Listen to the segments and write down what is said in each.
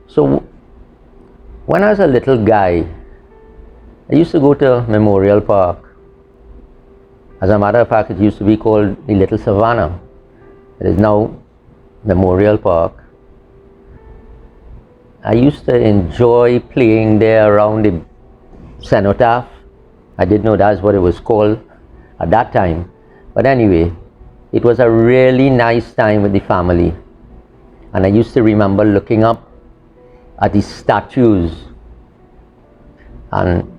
So when I was a little guy, I used to go to Memorial Park. As a matter of fact, it used to be called the Little Savannah. It is now Memorial Park. I used to enjoy playing there around the Cenotaph. I didn't know that's what it was called at that time. But anyway, it was a really nice time with the family. And I used to remember looking up at the statues and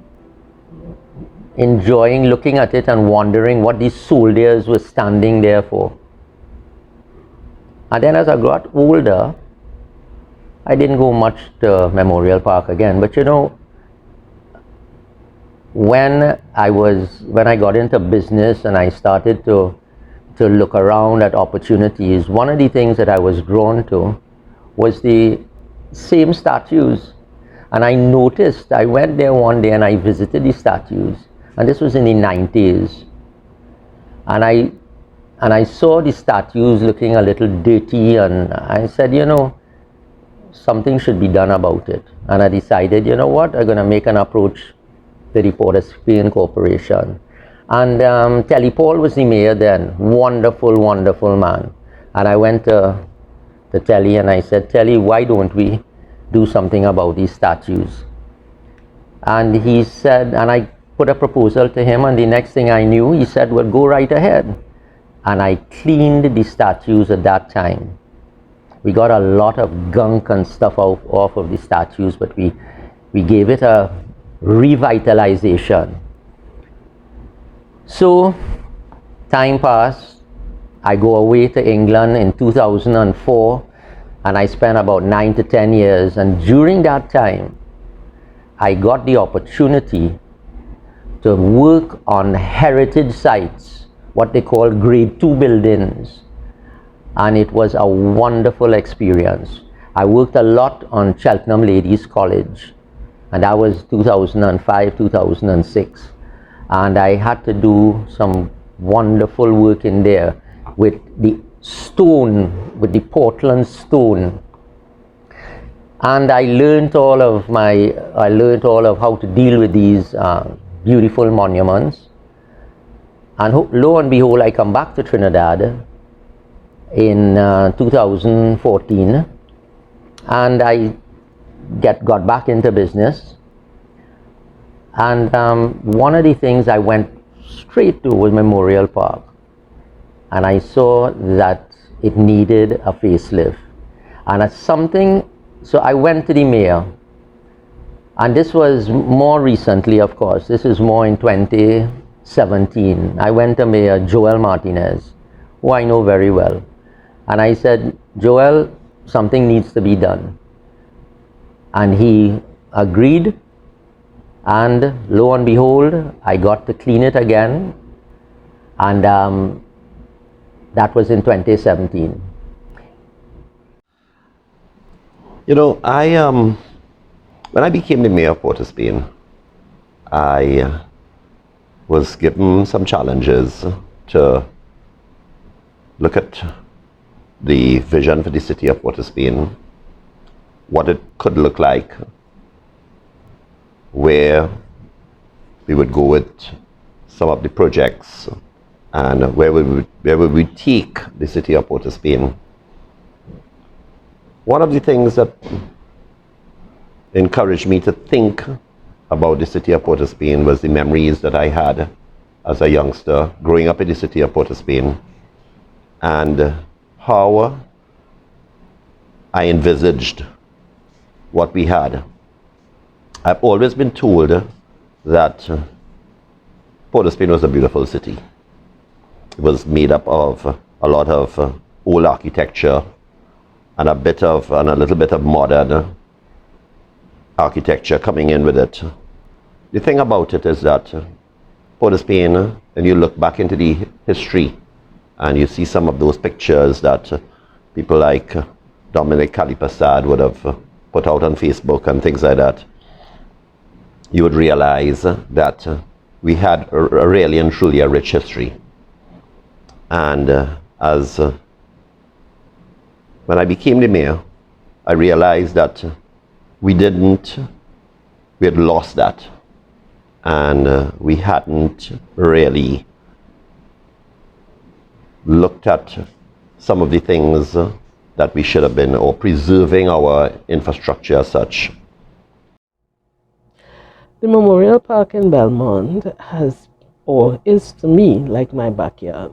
enjoying looking at it and wondering what these soldiers were standing there for. And then as I got older, I didn't go much to Memorial Park again. But you know, when I got into business and I started to look around at opportunities, one of the things that I was drawn to was the same statues. And I noticed, I went there one day and I visited the statues, and this was in the 90s, and I saw the statues looking a little dirty, and I said, you know, something should be done about it. And I decided, you know what, I'm going to make an approach to the Port of Spain Corporation. And Telly Paul was the mayor then. Wonderful, wonderful man. And I went to Telly and I said, Telly, why don't we do something about these statues? And he said, and I put a proposal to him, and the next thing I knew, he said, well, go right ahead. And I cleaned the statues at that time. We got a lot of gunk and stuff off of the statues, but we gave it a revitalization. So time passed. I go away to England in 2004, and I spent about 9 to 10 years. And during that time, I got the opportunity to work on heritage sites, what they call grade 2 buildings. And it was a wonderful experience. I worked a lot on Cheltenham Ladies College, and that was 2005, 2006. And I had to do some wonderful work in there with the stone, with the Portland stone. And I learned all of how to deal with these beautiful monuments. And lo and behold, I come back to Trinidad in 2014, and I got back into business. And one of the things I went straight to was Memorial Park, and I saw that it needed a facelift. And so I went to the mayor, and this was more recently, of course. This is more in 2017. I went to Mayor Joel Martinez, who I know very well. And I said, Joel, something needs to be done. And he agreed. And lo and behold, I got to clean it again. And that was in 2017. You know, when I became the mayor of Port of Spain, I was given some challenges to look at the vision for the city of Port of Spain, what it could look like, where we would go with some of the projects, and where would we take the city of Port of Spain. One of the things that encouraged me to think about the city of Port of Spain was the memories that I had as a youngster growing up in the city of Port of Spain, and how I envisaged what we had. I've always been told that Port of Spain was a beautiful city. It was made up of a lot of old architecture and a little bit of modern architecture coming in with it. The thing about it is that Port of Spain, when you look back into the history and you see some of those pictures that people like Dominic Calipasad would have put out on Facebook and things like that, you would realize that we had a really and truly a rich history. And when I became the mayor, I realized that we had lost that, and we hadn't really looked at some of the things that we should have been, or preserving our infrastructure as such. The Memorial Park in Belmont has, or is to me, like my backyard.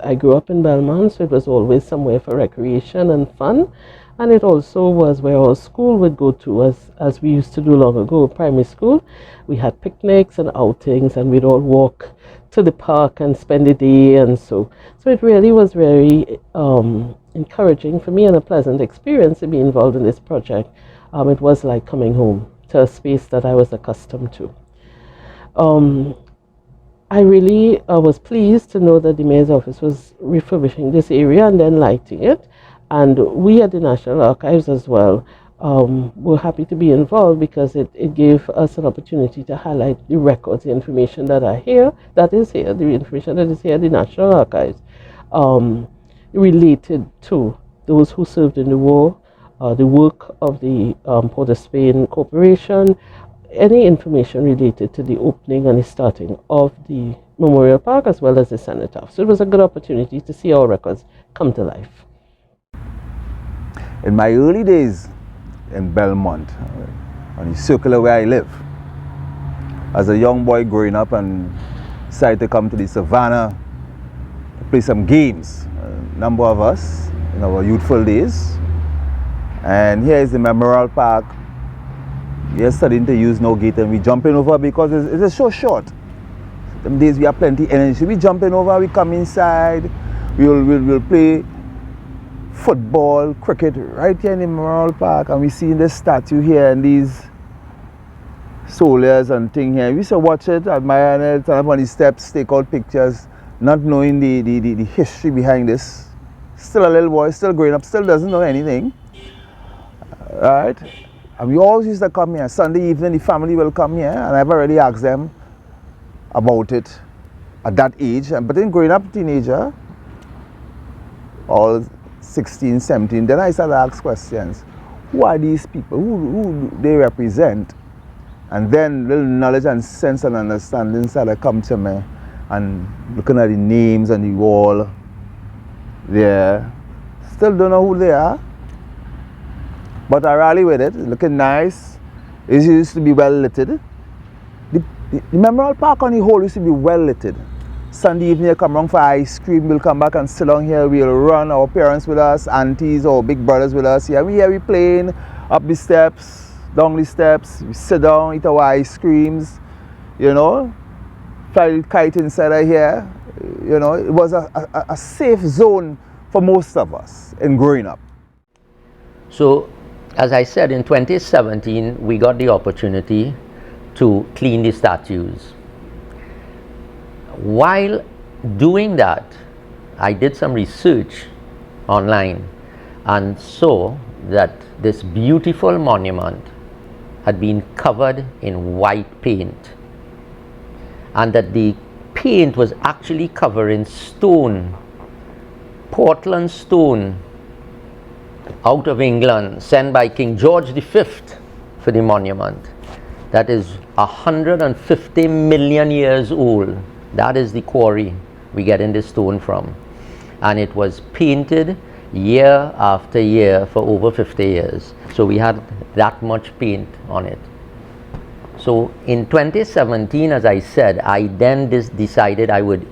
I grew up in Belmont, so it was always somewhere for recreation and fun. And it also was where our school would go to, as we used to do long ago, primary school. We had picnics and outings, and we'd all walk to the park and spend the day. And so it really was very encouraging for me and a pleasant experience to be involved in this project. It was like coming home to a space that I was accustomed to. I really was pleased to know that the mayor's office was refurbishing this area and then lighting it. And we at the National Archives as well were happy to be involved, because it gave us an opportunity to highlight the records, the information that is here, the information that is here at the National Archives, related to those who served in the war, the work of the Port of Spain Corporation, any information related to the opening and the starting of the Memorial Park, as well as the Cenotaph. So it was a good opportunity to see our records come to life. In my early days in Belmont, on the circular where I live, as a young boy growing up and decided to come to the savannah to play some games, a number of us in our youthful days. And here is the Memorial Park. We are starting to use no gate, and we jumping over because it's so short. Some days we have plenty energy. We jumping over, we come inside, we'll play football, cricket right here in the Memorial Park, and we see this statue here and these soldiers and thing here. We used to watch it, admire it, stand up on the steps, take out pictures, not knowing the history behind this. Still a little boy, still growing up, still doesn't know anything. Right? And we always used to come here. Sunday evening, the family will come here, and I've already asked them about it at that age. But then growing up teenager, all 16, 17, then I started to ask questions. Who are these people? Who do they represent? And then little knowledge and sense and understanding started to come to me. And looking at the names on the wall there, still don't know who they are. But I rally with it, looking nice. It used to be well lit. The Memorial Park on the whole used to be well lit. Sunday evening, you come around for ice cream, we'll come back and sit down here, we'll run, our parents with us, aunties or big brothers with us. Here we playing up the steps, down the steps, we sit down, eat our ice creams, you know, fly the kite inside of here. You know, it was a safe zone for most of us in growing up. So, as I said, in 2017, we got the opportunity to clean the statues. While doing that, I did some research online and saw that this beautiful monument had been covered in white paint, and that the paint was actually covering stone, Portland stone, out of England, sent by King George V for the monument. That is 150 million years old. That is the quarry we get in this stone from. And it was painted year after year for over 50 years. So we had that much paint on it. So in 2017, as I said, I then decided I would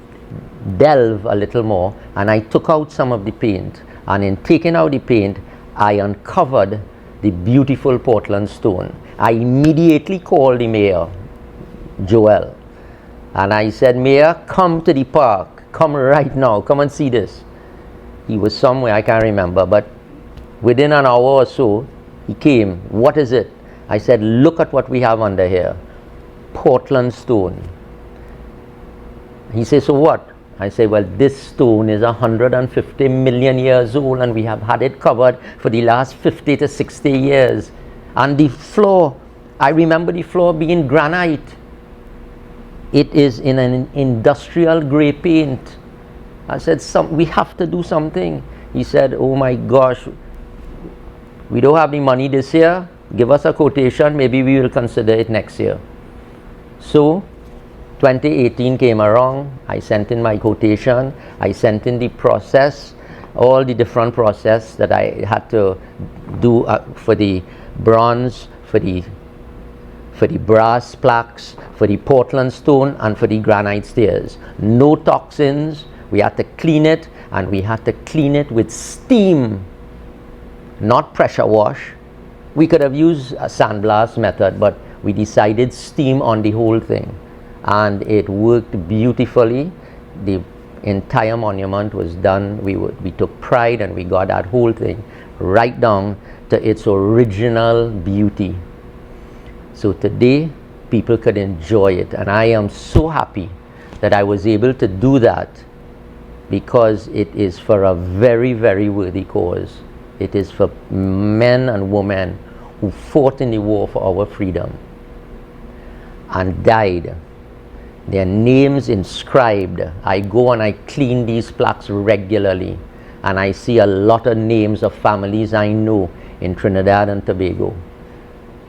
delve a little more, and I took out some of the paint. And in taking out the paint, I uncovered the beautiful Portland stone. I immediately called the mayor, Joel, and I said, Mayor, come to the park, come right now, come and see this. He was somewhere, I can't remember, but within an hour or so, he came. What is it? I said, look at what we have under here, Portland stone. He said, so what? I say, well, this stone is 150 million years old, and we have had it covered for the last 50 to 60 years. And the floor, I remember the floor being granite. It is in an industrial grey paint. I said, we have to do something. He said, oh my gosh, we don't have the money this year. give us a quotation, maybe we will consider it next year. So 2018 came around, I sent in my quotation, I sent in the process, all the different process that I had to do for the bronze, for the brass plaques, for the Portland stone, and for the granite stairs. No toxins, we had to clean it, and we had to clean it with steam, not pressure wash. We could have used a sandblast method, but we decided steam on the whole thing. And it worked beautifully. The entire monument was done. We took pride, and we got that whole thing right down to its original beauty. So today, people could enjoy it, and I am so happy that I was able to do that, because it is for a very, very worthy cause. It is for men and women who fought in the war for our freedom and died. Their names inscribed. I go and I clean these plaques regularly, and I see a lot of names of families I know in Trinidad and Tobago.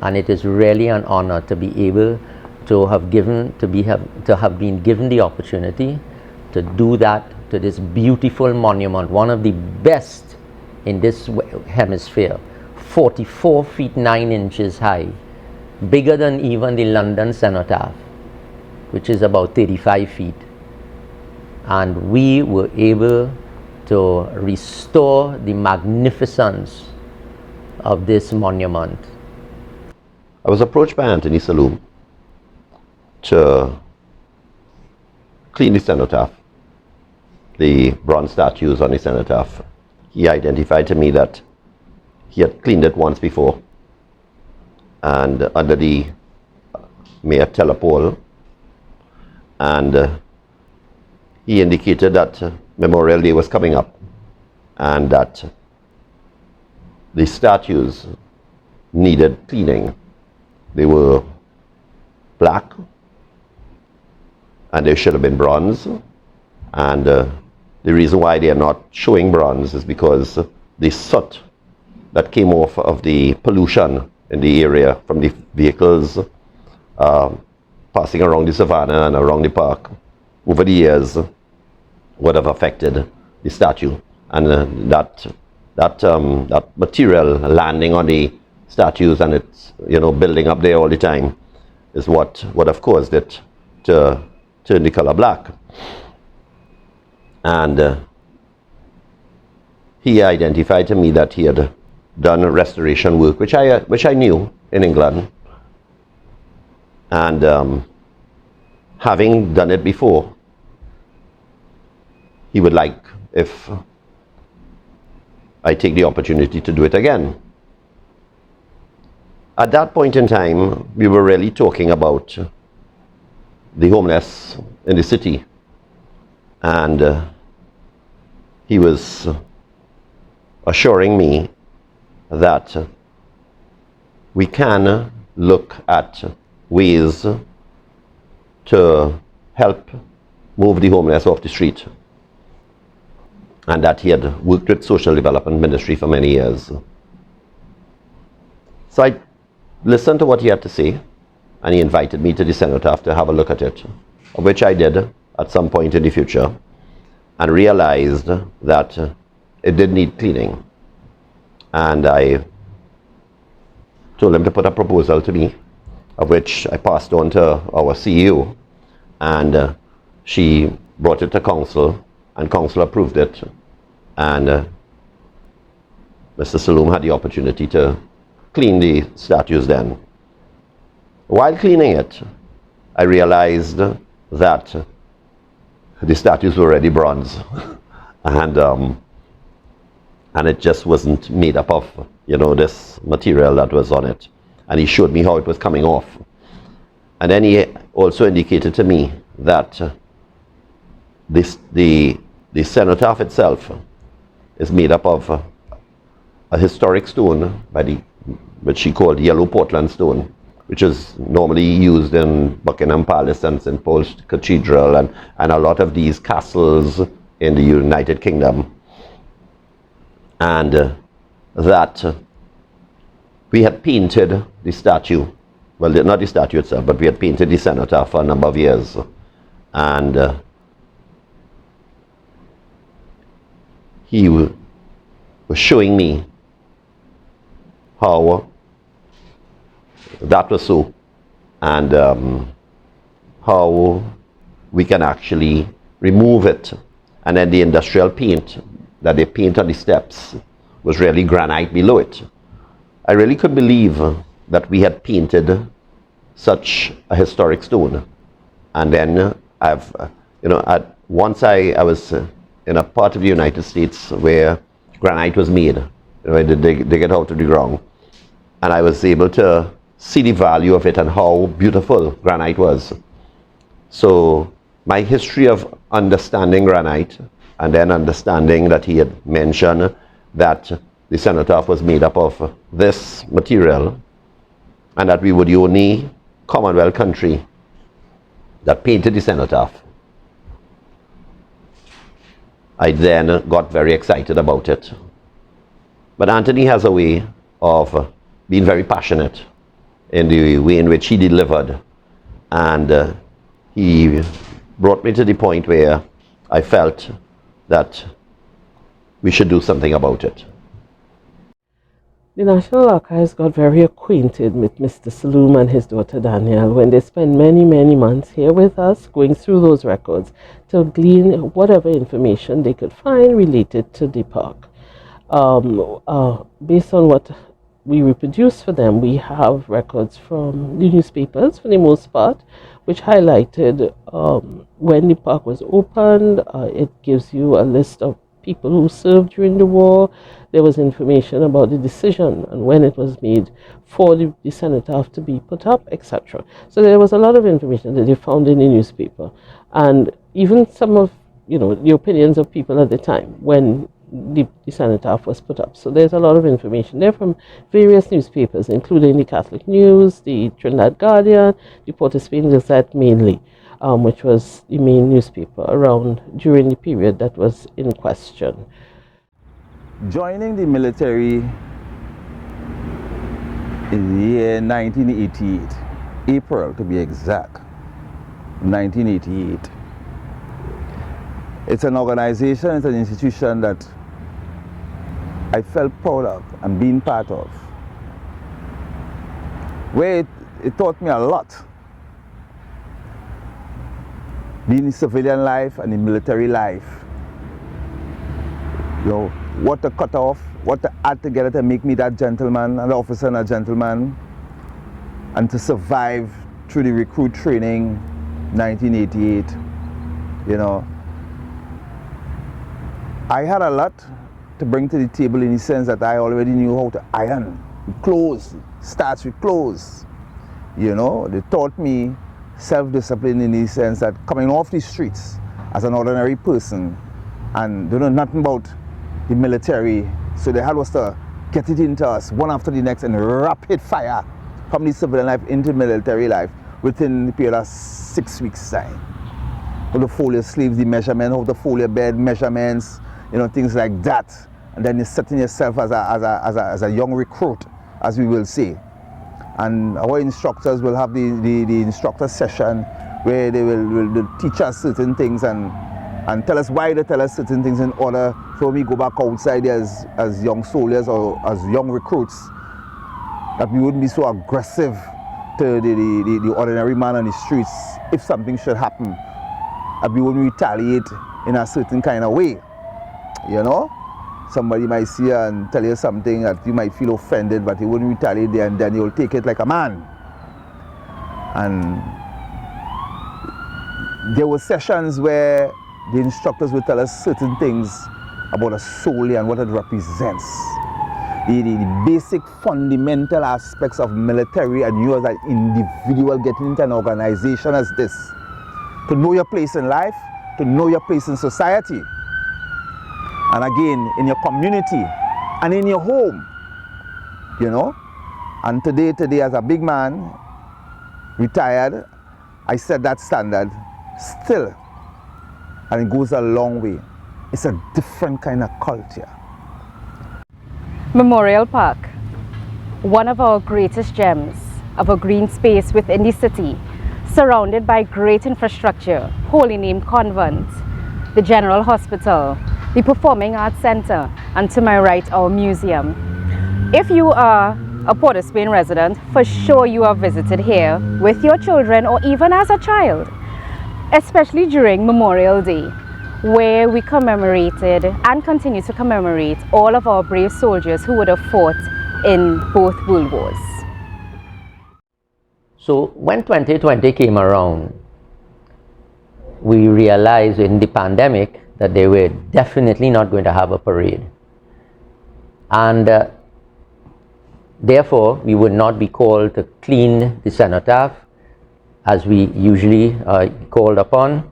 And it is really an honor to be able to have been given the opportunity to do that to this beautiful monument, one of the best in this hemisphere, 44 feet 9 inches high, bigger than even the London Cenotaph, which is about 35 feet. And we were able to restore the magnificence of this monument. I was approached by Anthony Saloom to clean the cenotaph, the bronze statues on the cenotaph. He identified to me that he had cleaned it once before, and under the Mayor Telepole, and he indicated that Memorial Day was coming up, and that the statues needed cleaning. They were black, and they should have been bronze, and the reason why they are not showing bronze is because the soot that came off of the pollution in the area from the vehicles passing around the savannah and around the park over the years would have affected the statue, and that material landing on the statues and it's building up there all the time is what would have caused it to turn the color black. And he identified to me that he had done restoration work, which I knew in England, and having done it before, he would like if I take the opportunity to do it again. At that point in time, we were really talking about the homeless in the city, and he was assuring me that we can look at ways to help move the homeless off the street, and that he had worked with Social Development Ministry for many years. So I listened to what he had to say, and he invited me to the Cenotaph to have a look at it, which I did at some point in the future, and realized that it did need cleaning. And I told him to put a proposal to me, of which I passed on to our CEO, and she brought it to council, and council approved it, and Mr. Saloom had the opportunity to clean the statues then. While cleaning it, I realized that the statues were already bronze, and it just wasn't made up of this material that was on it. And he showed me how it was coming off. And then he also indicated to me that the cenotaph itself is made up of a historic stone which he called yellow Portland stone, which is normally used in Buckingham Palace and St. Paul's Cathedral and a lot of these castles in the United Kingdom. And that we had painted the statue. Well, not the statue itself, but we had painted the cenotaph for a number of years. And he was showing me how that was so, and how we can actually remove it. And then the industrial paint that they paint on the steps was really granite below it. I really couldn't believe that we had painted such a historic stone. And then once I was in a part of the United States where granite was made, they dig it out of the ground, and I was able to see the value of it and how beautiful granite was. So my history of understanding granite, and then understanding that he had mentioned that the cenotaph was made up of this material, and that we were the only Commonwealth country that painted the cenotaph, I then got very excited about it. But Anthony has a way of being very passionate in the way in which he delivered, and he brought me to the point where I felt that we should do something about it. The National Archives got very acquainted with Mr. Saloom and his daughter Danielle when they spent many, many months here with us going through those records to glean whatever information they could find related to the park. Based on what we reproduced for them, we have records from the newspapers for the most part, which highlighted when the park was opened. It gives you a list of people who served during the war. There was information about the decision and when it was made for the cenotaph to be put up, etc. So there was a lot of information that they found in the newspaper, and even some of the opinions of people at the time when the cenotaph was put up. So there's a lot of information there from various newspapers, including the Catholic News, the Trinidad Guardian, the Port of Spain Gazette mainly, which was the main newspaper around during the period that was in question. Joining the military in the year 1988, April to be exact, 1988. It's an organization, it's an institution that I felt proud of and being part of, where it taught me a lot, being in civilian life and in military life. What to cut off, what to add together to make me that gentleman, an officer and a gentleman, and to survive through the recruit training, 1988, I had a lot to bring to the table in the sense that I already knew how to iron. Clothes starts with clothes. They taught me self-discipline in the sense that coming off the streets as an ordinary person and don't know nothing about the military, so they had was to get it into us one after the next and rapid fire from the civilian life into military life within the period of 6 weeks time. How to fold your sleeves, the measurement, how to fold your bed, measurements, things like that. And then you're setting yourself as a young recruit, as we will say. And our instructors will have the instructor session where they will teach us certain things and tell us why they tell us certain things in order for me go back outside as young soldiers or as young recruits, that we wouldn't be so aggressive to the ordinary man on the streets if something should happen, that we wouldn't retaliate in a certain kind of way. Somebody might see you and tell you something that you might feel offended, but you wouldn't retaliate there, and then you'll take it like a man. And there were sessions where the instructors would tell us certain things about a soldier and what it represents. The basic fundamental aspects of military, and you as an individual getting into an organization as this. To know your place in life, to know your place in society. And again, in your community and in your home, And today as a big man, retired, I set that standard still. And it goes a long way. It's a different kind of culture. Memorial Park. one of our greatest gems of a green space within the city, surrounded by great infrastructure, Holy Name Convent, the General Hospital, the Performing Arts Center, and to my right, our museum. If you are a Port of Spain resident, for sure you have visited here with your children or even as a child, especially during Memorial Day, where we commemorated and continue to commemorate all of our brave soldiers who would have fought in both world wars. So when 2020 came around, we realized in the pandemic that they were definitely not going to have a parade. And therefore, we would not be called to clean the Cenotaph as we usually called upon.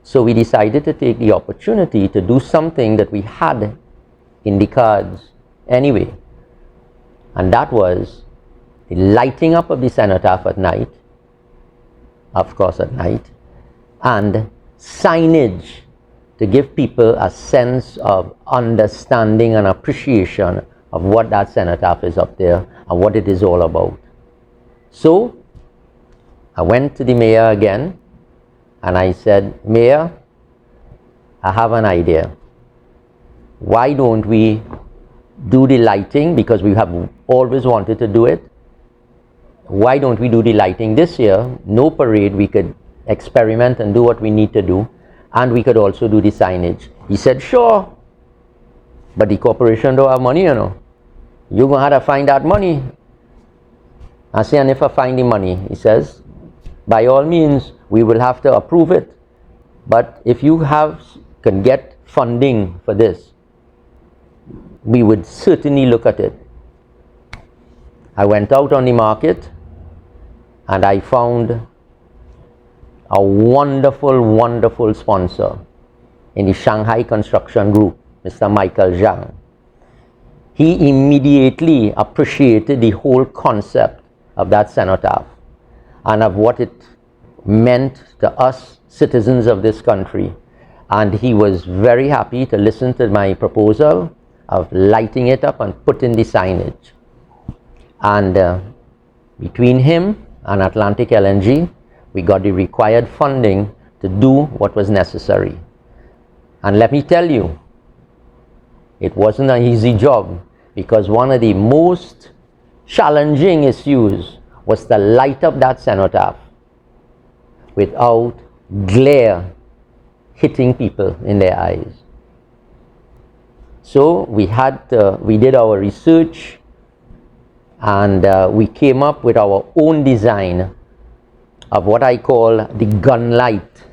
So we decided to take the opportunity to do something that we had in the cards anyway. And that was the lighting up of the Cenotaph at night, of course at night, and signage to give people a sense of understanding and appreciation of what that Cenotaph is up there and what it is all about. So I went to the mayor again and I said, Mayor, I have an idea. Why don't we do the lighting, because we have always wanted to do it. Why don't we do the lighting this year? No parade, we could experiment and do what we need to do, and we could also do the signage. He said, sure, but the corporation don't have money, you know. You're going to have to find that money. I say, and if I find the money, he says, by all means, we will have to approve it. But if you can get funding for this, we would certainly look at it. I went out on the market and I found a wonderful, wonderful sponsor in the Shanghai construction group, Mr. Michael Zhang. He immediately appreciated the whole concept of that Cenotaph and of what it meant to us citizens of this country. And he was very happy to listen to my proposal of lighting it up and putting the signage. And between him and Atlantic LNG, we got the required funding to do what was necessary. And let me tell you, it wasn't an easy job, because one of the most challenging issues was to light up that Cenotaph without glare hitting people in their eyes. So we did our research, and we came up with our own design of what I call the gun light.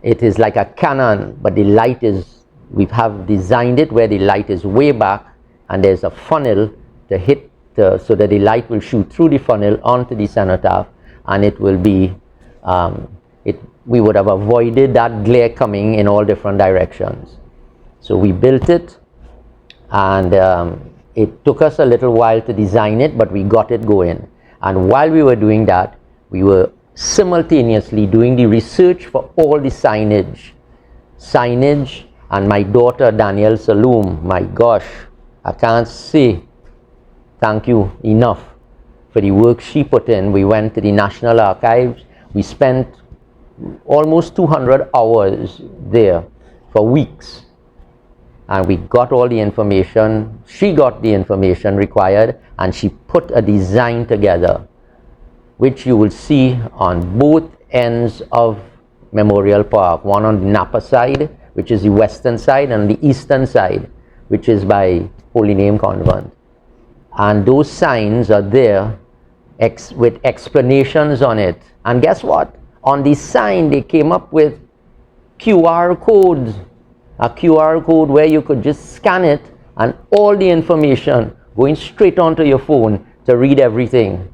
It is like a cannon, but the light is, we have designed it where the light is way back and there's a funnel to hit so that the light will shoot through the funnel onto the Cenotaph, and it will be, we would have avoided that glare coming in all different directions. So we built it, and it took us a little while to design it, but we got it going. And while we were doing that, we were simultaneously doing the research for all the signage. And my daughter Danielle Saloom, my gosh, I can't say thank you enough for the work she put in. We went to the National Archives. We spent almost 200 hours there for weeks. And we got all the information. She got the information required, and she put a design together, which you will see on both ends of Memorial Park. One on the Napa side, which is the western side, and the eastern side, which is by Holy Name Convent. And those signs are there with explanations on it. And guess what? On the sign, they came up with QR codes. A QR code where you could just scan it and all the information going straight onto your phone to read everything.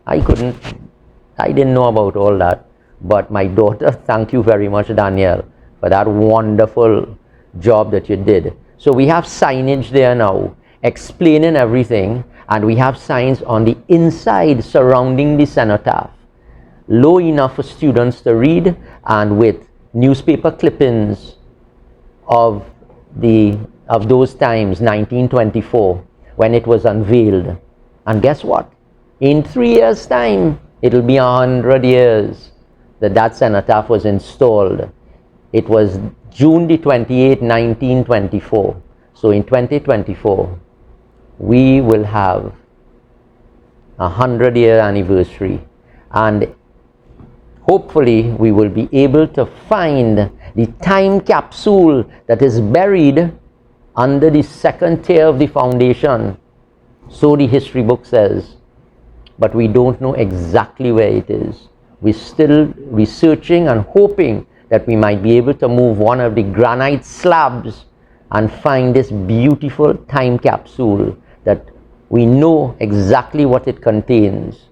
I didn't know about all that. But my daughter, thank you very much, Danielle, for that wonderful job that you did. So we have signage there now explaining everything, and we have signs on the inside surrounding the Cenotaph, low enough for students to read, and with newspaper clippings of those times, 1924, when it was unveiled. And guess what? In 3 years' time, it'll be 100 years that that cenotaph was installed. It was June the 28th, 1924. So in 2024, we will have a 100-year anniversary, and hopefully we will be able to find the time capsule that is buried under the second tier of the foundation. So the history book says, but we don't know exactly where it is. We're still researching and hoping that we might be able to move one of the granite slabs and find this beautiful time capsule that we know exactly what it contains.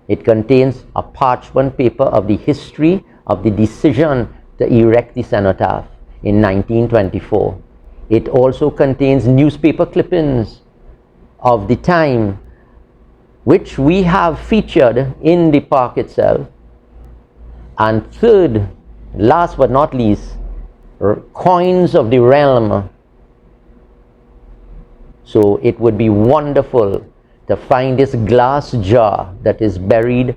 It contains a parchment paper of the history of the decision to erect the cenotaph in 1924. It also contains newspaper clippings of the time, which we have featured in the park itself. And third, last but not least, coins of the realm. So it would be wonderful to find this glass jar that is buried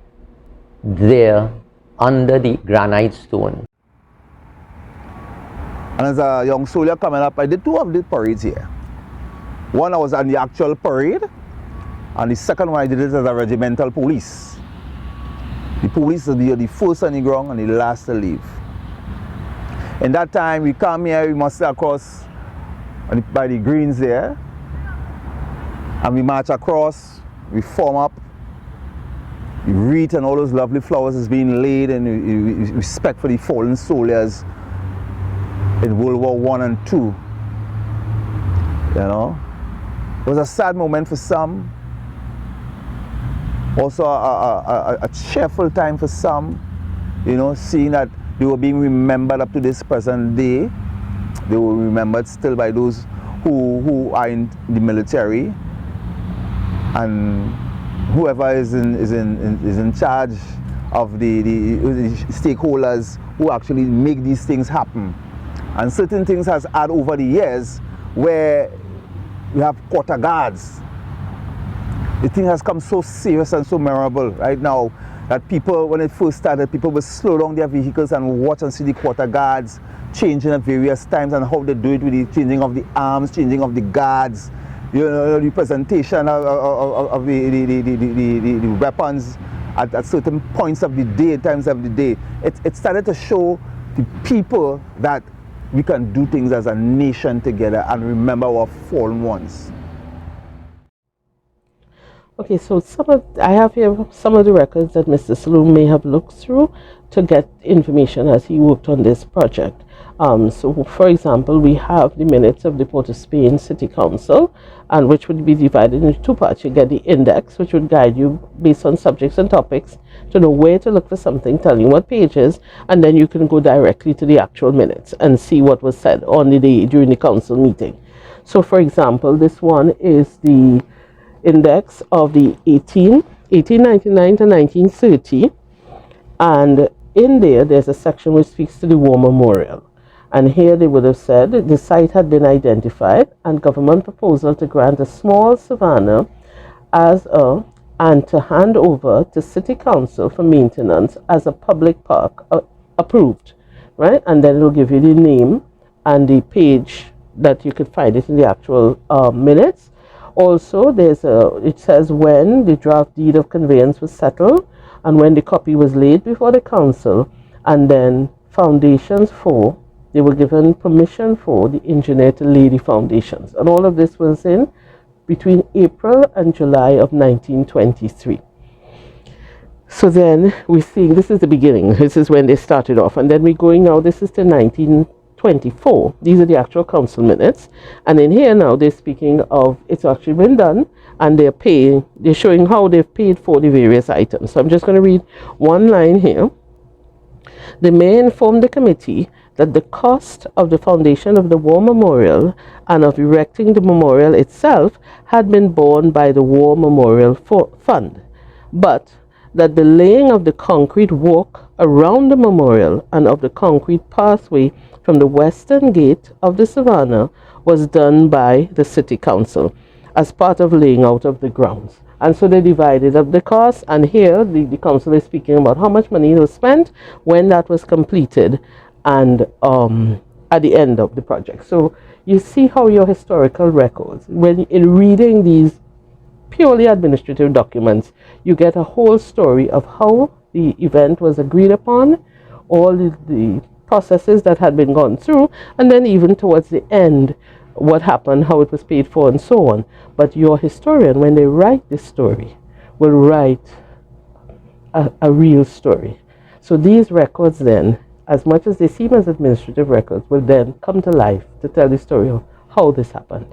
there under the granite stone. And as a young soldier coming up, I did 2 of the parades here. One, I was on the actual parade, and the second one I did it as a regimental police. The police are the first on the ground and the last to leave. In that time, we come here, we must across by the greens there, and we march across, we form up, the wreath and all those lovely flowers is being laid, and we respect for the fallen soldiers in World War I and II. You know, it was a sad moment for some, also a cheerful time for some, you know, seeing that they were being remembered up to this present day. They were remembered still by those who are in the military, and whoever is in charge of the stakeholders who actually make these things happen. And certain things has had over the years where we have quarter guards. The thing has come so serious and so memorable right now that people, when it first started, people would slow down their vehicles and watch and see the quarter guards changing at various times, and how they do it with the changing of the arms, changing of the guards, you know, the presentation of the weapons at certain points of the day, times of the day. It started to show the people that we can do things as a nation together and remember our fallen ones. Okay, so I have here some of the records that Mr. Saloom may have looked through to get information as he worked on this project. So, for example, we have the minutes of the Port of Spain City Council, and which would be divided into 2 parts. You get the index, which would guide you based on subjects and topics to know where to look for something, tell you what pages, and then you can go directly to the actual minutes and see what was said on the day during the council meeting. So, for example, this one is the index of the 1899 to 1930, and in there's a section which speaks to the War Memorial. And here they would have said the site had been identified and government proposal to grant a small savanna and to hand over to City Council for maintenance as a public park approved, right? And then it will give you the name and the page that you could find it in the actual minutes. Also, it says when the draft deed of conveyance was settled and when the copy was laid before the council, and then foundations for, they were given permission for the engineer to lay the foundations. And all of this was in between April and July of 1923. So then we're seeing, this is the beginning. This is when they started off. And then we're going now, this is to 1924. These are the actual council minutes. And in here now, they're speaking of, it's actually been done, and they're showing how they've paid for the various items. So I'm just going to read one line here. The mayor informed the committee that the cost of the foundation of the War Memorial and of erecting the memorial itself had been borne by the War Memorial Fund, but that the laying of the concrete walk around the memorial and of the concrete pathway from the western gate of the Savannah was done by the City Council. as part of laying out of the grounds. And so they divided up the cost, and here the council is speaking about how much money was spent when that was completed, and at the end of the project. So you see how your historical records, when in reading these purely administrative documents, you get a whole story of how the event was agreed upon, all the processes that had been gone through, and then even towards the end, what happened, how it was paid for, and so on. But your historian, when they write this story, will write a real story. So these records then, as much as they seem as administrative records, will then come to life to tell the story of how this happened.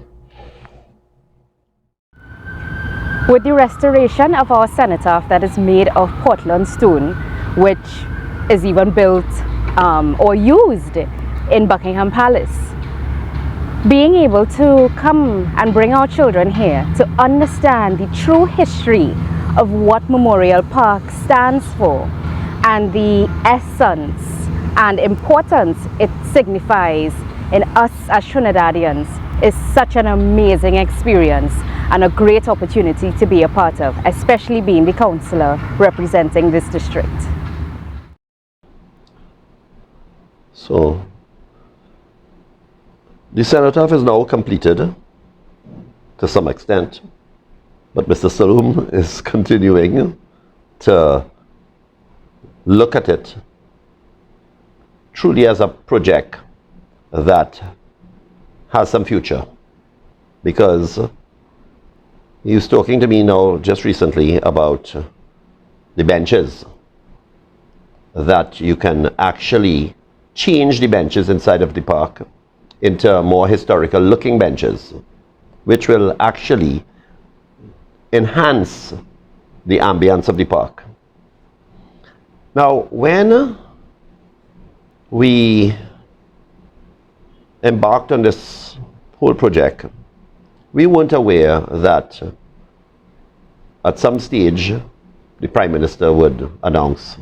With the restoration of our cenotaph that is made of Portland stone, which is even built or used in Buckingham Palace, being able to come and bring our children here to understand the true history of what Memorial Park stands for and the essence and importance it signifies in us as Trinidadians is such an amazing experience and a great opportunity to be a part of, especially being the councillor representing this district. So, the cenotaph is now completed to some extent, but Mr. Saloom is continuing to look at it truly as a project that has some future, because he was talking to me now just recently about the benches, that you can actually change the benches inside of the park into more historical looking benches, which will actually enhance the ambience of the park. Now, when we embarked on this whole project, we weren't aware that at some stage the Prime Minister would announce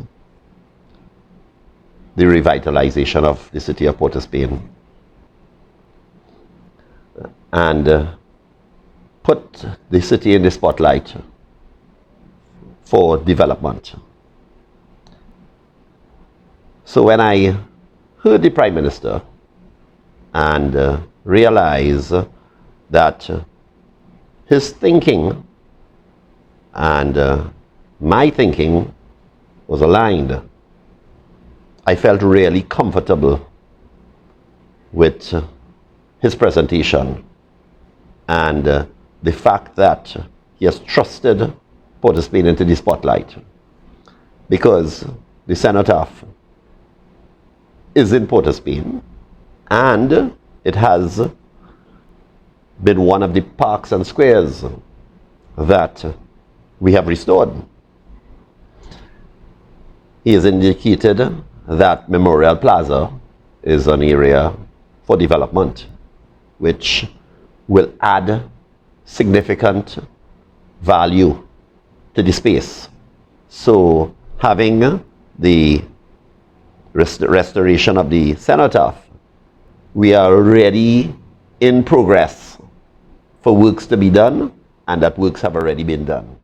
the revitalization of the city of Port-of-Spain and put the city in the spotlight for development. So when I heard the Prime Minister and realized that his thinking and my thinking was aligned, I felt really comfortable with his presentation and the fact that he has trusted Port-of-Spain into the spotlight, because the cenotaph is in Port-of-Spain and it has been one of the parks and squares that we have restored. He has indicated that Memorial Plaza is an area for development which will add significant value to the space. So having the restoration of the cenotaph, we are already in progress for works to be done, and that works have already been done.